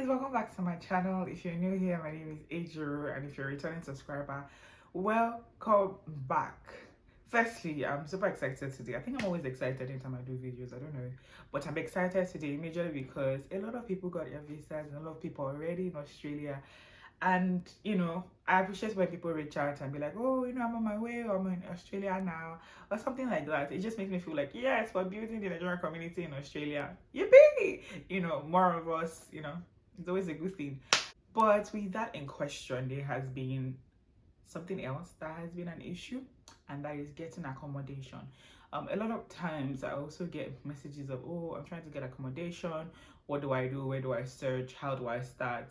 Newbies, welcome back to my channel. If you're new here, my name is Adriel, and if you're a returning subscriber, welcome back. Firstly, I'm super excited today. I think I'm always excited anytime I do videos, I don't know, but I'm excited today majorly because a lot of people got their visas and a lot of people are already in Australia. And I appreciate when people reach out and be like, oh, I'm on my way, or I'm in Australia now, or something like that. It just makes me feel like, yes, we're building the Nigerian community in Australia. Yippee! More of us, it's always a good thing. But with that in question, there has been something else that has been an issue, and that is getting accommodation. A lot of times I also get messages of, oh, I'm trying to get accommodation. What do I do? Where do I search? How do I start?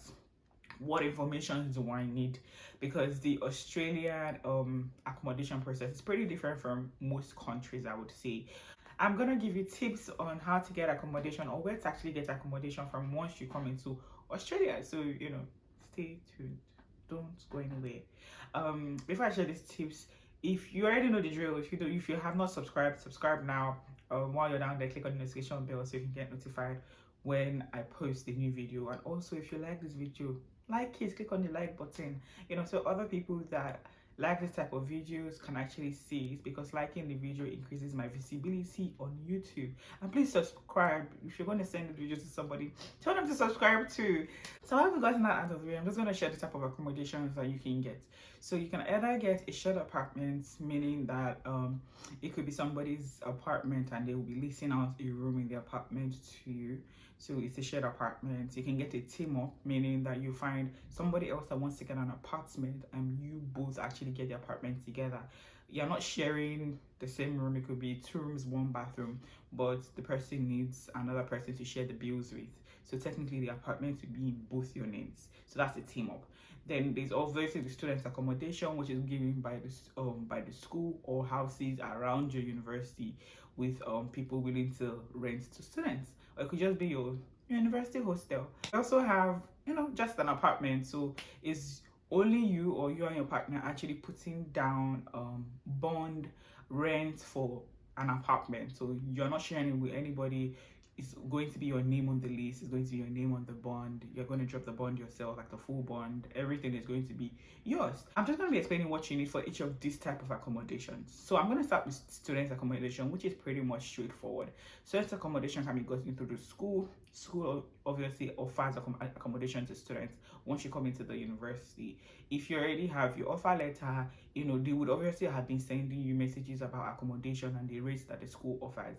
What information do I need? Because the Australian accommodation process is pretty different from most countries, I would say. I'm gonna give you tips on how to get accommodation, or where to actually get accommodation from once you come into Australia. So stay tuned, don't go anywhere. Before I share these tips, if you already know the drill, if you have not subscribed, subscribe now. While you're down there, click on the notification bell so you can get notified when I post a new video. And also, if you like this video, like it, click on the like button, so other people that like this type of videos can actually see it, because liking the video increases my visibility on YouTube. And please subscribe. If you're going to send the video to somebody, tell them to subscribe too. So I haven't gotten that out of the way. I'm just going to share the type of accommodations that you can get. So you can either get a shared apartment, meaning that it could be somebody's apartment and they will be leasing out a room in the apartment to you. So it's a shared apartment. You can get a team up, meaning that you find somebody else that wants to get an apartment and you both actually get the apartment together. You're not sharing the same room. It could be 2 rooms, 1 bathroom, but the person needs another person to share the bills with. So technically the apartment would be in both your names. So that's a team up. Then there's obviously the student accommodation, which is given by the school or houses around your university, with people willing to rent to students. Or it could just be your university hostel. You also have just an apartment, so it's only you or you and your partner actually putting down bond rent for an apartment. So you're not sharing it with anybody. It's going to be your name on the lease, it's going to be your name on the bond. You're going to drop the bond yourself, like the full bond. Everything is going to be yours. I'm just going to be explaining what you need for each of these type of accommodations. So I'm going to start with student accommodation, which is pretty much straightforward. Student accommodation can be gotten through the school. School obviously offers accommodation to students once you come into the university. If you already have your offer letter, they would obviously have been sending you messages about accommodation and the rates that the school offers.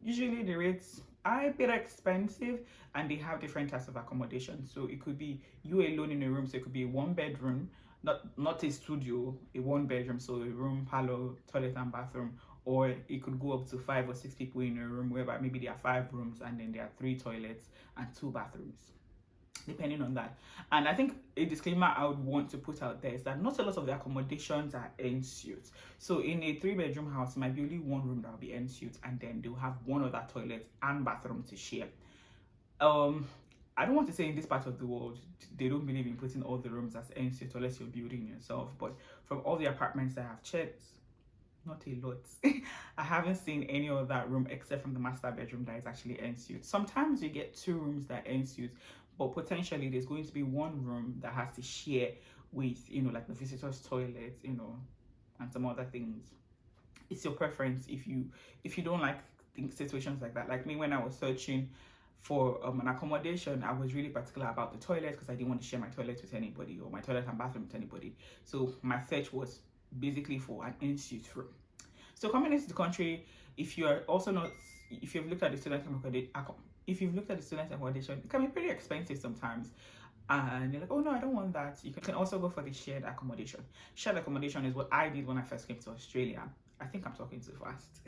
Usually the rates are a bit expensive, and they have different types of accommodation. So it could be you alone in a room, so it could be a 1-bedroom, not a studio, a 1-bedroom, so a room, parlor, toilet and bathroom. Or it could go up to 5 or 6 people in a room, whereby maybe there are 5 rooms and then there are 3 toilets and 2 bathrooms, depending on that. And I think a disclaimer I would want to put out there is that not a lot of the accommodations are en suite. So in a 3-bedroom house, it might be only 1 room that will be en suite, and then they'll have 1 other toilet and bathroom to share. I don't want to say in this part of the world they don't believe in putting all the rooms as en suite unless you're building yourself, but from all the apartments I have checked, not a lot. I haven't seen any of that room except from the master bedroom that is actually en suite. Sometimes you get 2 rooms that are en suite, but potentially there's going to be 1 room that has to share with like the visitor's toilet, and some other things. It's your preference. If you don't like situations like that, like me, when I was searching for an accommodation, I was really particular about the toilet because I didn't want to share my toilet with anybody, or my toilet and bathroom with anybody. So my search was basically for an en-suite room. So coming into the country, if you've looked at the student accommodation, it can be pretty expensive sometimes. And you're like, oh no, I don't want that. You can also go for the shared accommodation. Shared accommodation is what I did when I first came to Australia. I think I'm talking too fast.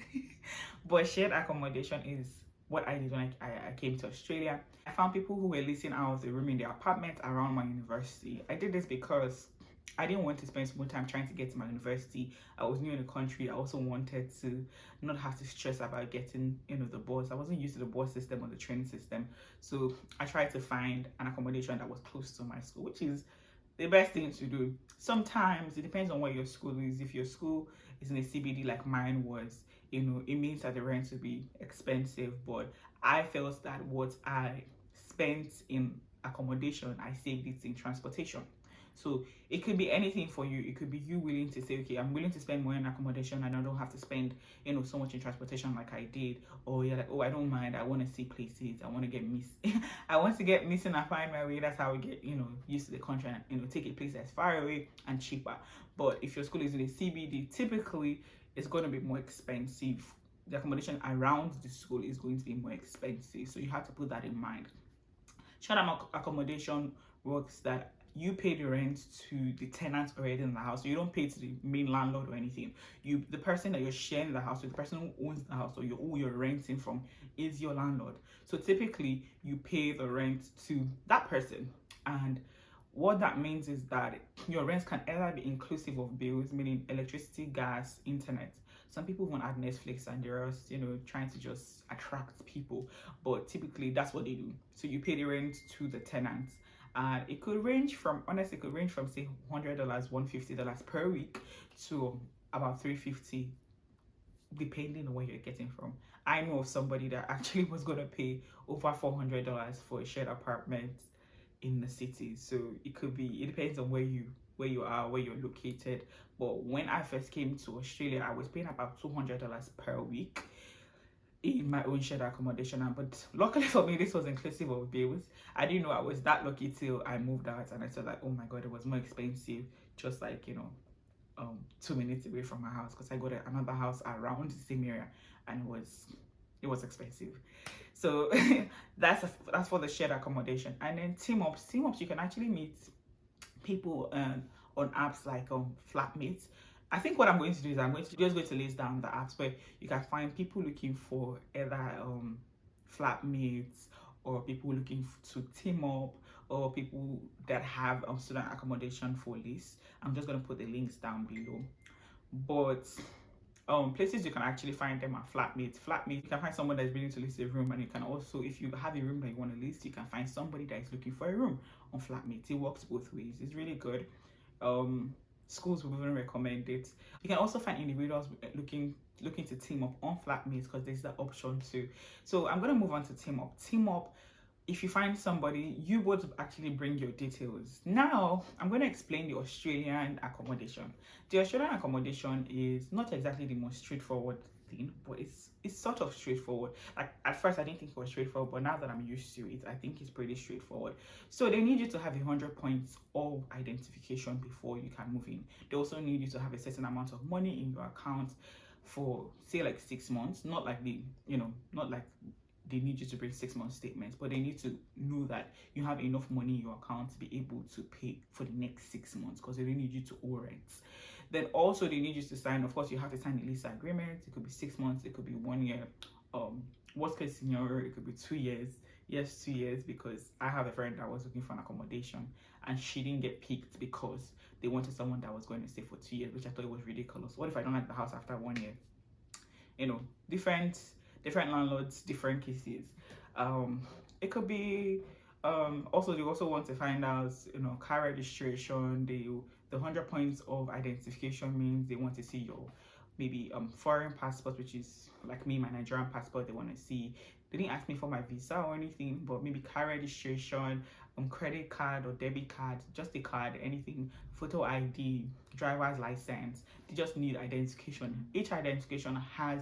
But shared accommodation is what I did when I came to Australia. I found people who were leasing out a room in their apartment around my university. I did this because I didn't want to spend so much time trying to get to my university. I was new in the country. I also wanted to not have to stress about getting the bus. I wasn't used to the bus system or the train system. So I tried to find an accommodation that was close to my school, which is the best thing to do. Sometimes it depends on what your school is. If your school is in a CBD like mine was, it means that the rent will be expensive. But I felt that what I spent in accommodation, I saved it in transportation. So it could be anything for you. It could be you willing to say, okay, I'm willing to spend more in accommodation and I don't have to spend, so much in transportation like I did. Or you're like, oh, I don't mind. I want to see places. I want to get I want to get missing and find my way. That's how we get, used to the country and, take a place that's far away and cheaper. But if your school is in a CBD, typically it's going to be more expensive. The accommodation around the school is going to be more expensive. So you have to put that in mind. Short-term accommodation works that you pay the rent to the tenants already in the house. So you don't pay to the main landlord or anything. The person that you're sharing the house with, the person who owns the house or who you're renting from, is your landlord. So typically you pay the rent to that person. And what that means is that your rent can either be inclusive of bills, meaning electricity, gas, internet. Some people want to add Netflix and they're just, trying to just attract people. But typically that's what they do. So you pay the rent to the tenants. And it could range from, honestly, say $100, $150 per week to about $350, depending on where you're getting from. I know of somebody that actually was going to pay over $400 for a shared apartment in the city. So it depends on where you are, where you're located. But when I first came to Australia, I was paying about $200 per week in my own shared accommodation. But luckily for me, this was inclusive of bills. I didn't know I was that lucky till I moved out and I saw that, oh my god, it was more expensive, just like 2 minutes away from my house, because I got another house around the same area and it was expensive. So that's for the shared accommodation. And then team ups, you can actually meet people on apps like Flatmates. I think what I'm going to do is I'm just going to list down the apps where you can find people looking for either flatmates, or people looking to team up, or people that have student accommodation for lease. I'm just going to put the links down below. But places you can actually find them are Flatmates. You can find someone that's willing to lease a room, and you can also, if you have a room that you want to lease, you can find somebody that is looking for a room on Flatmates. It works both ways. It's really good. Schools will even recommend it. You can also find individuals looking to team up on Flatmates, because there's that option too. So I'm going to move on to team up. If you find somebody, you would actually bring your details. Now I'm going to explain the Australian accommodation. The Australian accommodation is not exactly the most straightforward thing, but it's sort of straightforward. Like at first I didn't think it was straightforward, but now that I'm used to it, I think it's pretty straightforward. So they need you to have 100 points of identification before you can move in. They also need you to have a certain amount of money in your account for, say, like 6 months. Not like they need you to bring 6 month statements, but they need to know that you have enough money in your account to be able to pay for the next 6 months, because they don't need you to owe rent. Then also they need you to sign, of course, you have to sign a lease agreement. It could be 6 months, it could be 1 year. Worst case scenario, it could be 2 years. Yes, 2 years, because I have a friend that was looking for an accommodation and she didn't get picked because they wanted someone that was going to stay for 2 years, which I thought it was ridiculous. What if I don't like the house after 1 year? Different landlords, different cases. It could be also they also want to find out car registration. The 100 points of identification means they want to see your maybe foreign passport, which is like me, my Nigerian passport. They want to see. They didn't ask me for my visa or anything, but maybe car registration, credit card or debit card, just the card, anything, photo ID, driver's license. They just need identification. Each identification has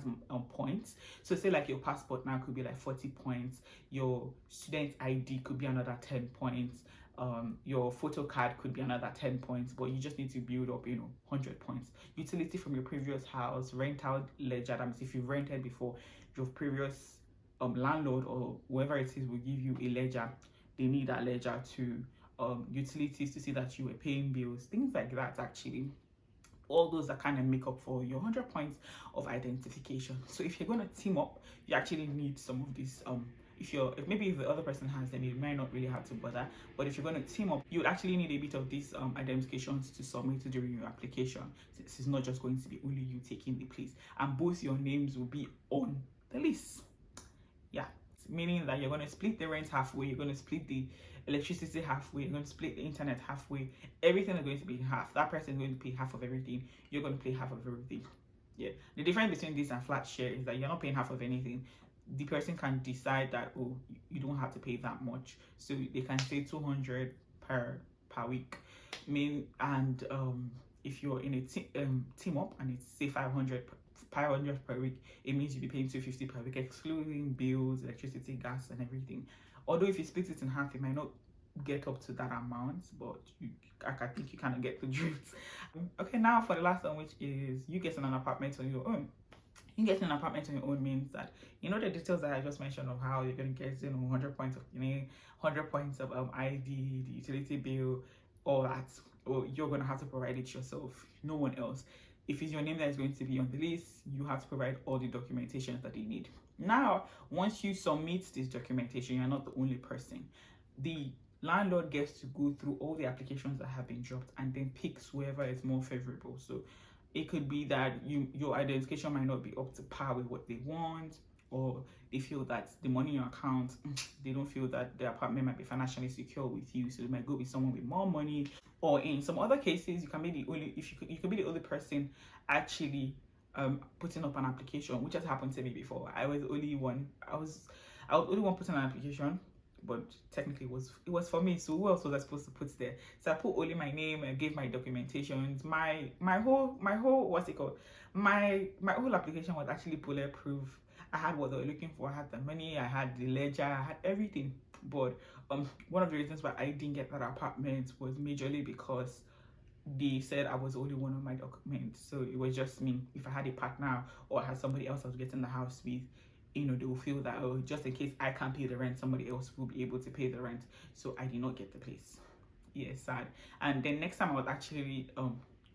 points. So say like your passport now could be like 40 points, your student ID could be another 10 points, your photo card could be another 10 points, but you just need to build up 100 points. Utility from your previous house, rental ledger, that means if you've rented before, your previous landlord or whoever it is will give you a ledger. They need that ledger to utilities to see that you were paying bills, things like that. Actually, all those that kind of make up for your 100 points of identification. So if you're going to team up, you actually need some of these. If the other person has them, you might not really have to bother. But if you're going to team up, you would actually need a bit of these identifications to submit during your application. This is not just going to be only you taking the place, and both your names will be on the list. Yeah, meaning that you're going to split the rent halfway, you're going to split the electricity halfway, you're going to split the internet halfway. Everything is going to be half. That person is going to pay half of everything, you're going to pay half of everything. Yeah, the difference between this and flat share is that you're not paying half of anything. the person can decide that, oh, you don't have to pay that much, so they can say 200 per week. And if you're in a team up and it's say 500 per week, it means you'll be paying 250 per week, excluding bills, electricity, gas, and everything. Although if you split it in half, it might not get up to that amount, but I think you kind of get the drift. Okay, now for the last one, which is you getting an apartment on your own. You getting an apartment on your own means that, you know, the details that I just mentioned of how you're going to get, 100 points of, 100 points of ID, the utility bill, all that. Or you're going to have to provide it yourself, no one else. If it's your name that is going to be on the list, you have to provide all the documentation that they need. Now, once you submit this documentation, you're not the only person. The landlord gets to go through all the applications that have been dropped and then picks whoever is more favorable. So it could be that your identification might not be up to par with what they want, or they feel that the money in your account, they don't feel that the apartment might be financially secure with you, so they might go with someone with more money. Or in some other cases, you can be the only, you could be the only person actually putting up an application, which has happened to me before. I was the only one. I was the only one putting an application, but technically it was for me. So who else was I supposed to put there? So I put only my name and gave my documentations. My whole what's it called? My whole application was actually bulletproof. I had what they were looking for. I had the money. I had the ledger. I had everything. But one of the reasons why I didn't get that apartment was majorly because they said I was the only one on my documents. So it was just me. If I had a partner or I had somebody else I was getting the house with, they will feel that, oh, just in case I can't pay the rent, somebody else will be able to pay the rent. So I did not get the place. Yeah, sad. And then next time I was actually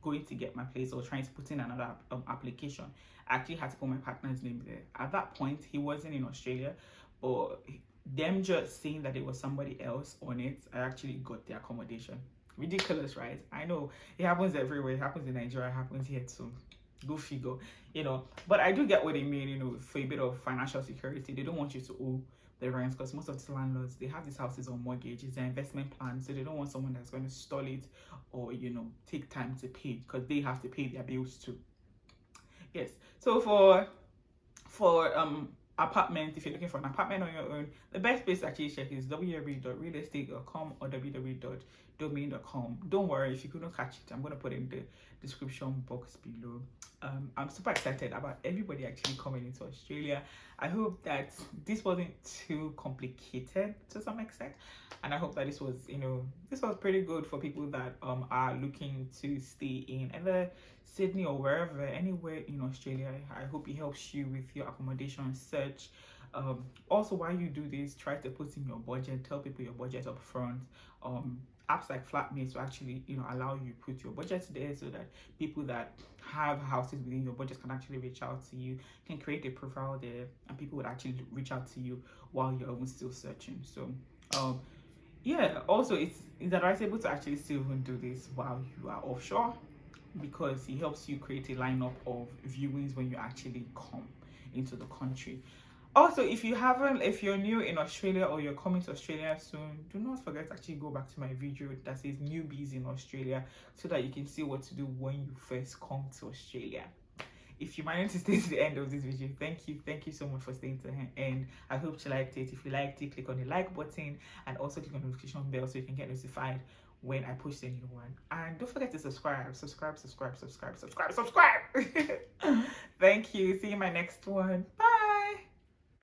going to get my place or trying to put in another application, I actually had to put my partner's name there. At that point, he wasn't in Australia, but them just saying that it was somebody else on it, I actually got the accommodation. Ridiculous, right? I know it happens everywhere. It happens in Nigeria, it happens here too. Go figure, but I do get what they mean, for a bit of financial security. They don't want you to owe the rent, because most of these landlords, they have these houses on mortgage. It's their investment plan, so they don't want someone that's going to stall it or take time to pay, because they have to pay their bills too. Yes, so for apartment, if you're looking for an apartment on your own, the best place to actually check is www.realestate.com or www.domain.com. Don't worry if you couldn't catch it, I'm going to put it in the description box below. I'm super excited about everybody actually coming into Australia. I hope that this wasn't too complicated to some extent, and I hope that this was pretty good for people that are looking to stay in either Sydney or wherever, anywhere in Australia. I hope it helps you with your accommodation search. Also, while you do this, try to put in your budget. Tell people your budget up front. Apps like Flatmates will actually allow you put your budget there, so that people that have houses within your budget can actually reach out to you, can create a profile there, and people would actually reach out to you while you're even still searching. So yeah, also it's advisable to actually still even do this while you are offshore, because it helps you create a lineup of viewings when you actually come into the country. Also, if you're new in Australia or you're coming to Australia soon, do not forget to actually go back to my video that says Newbies in Australia, so that you can see what to do when you first come to Australia. If you managed to stay to the end of this video, thank you so much for staying to the end. I hope you liked it. If you liked it, click on the like button and also click on the notification bell so you can get notified when I post a new one. And don't forget to subscribe. Thank you. See you in my next one. Bye.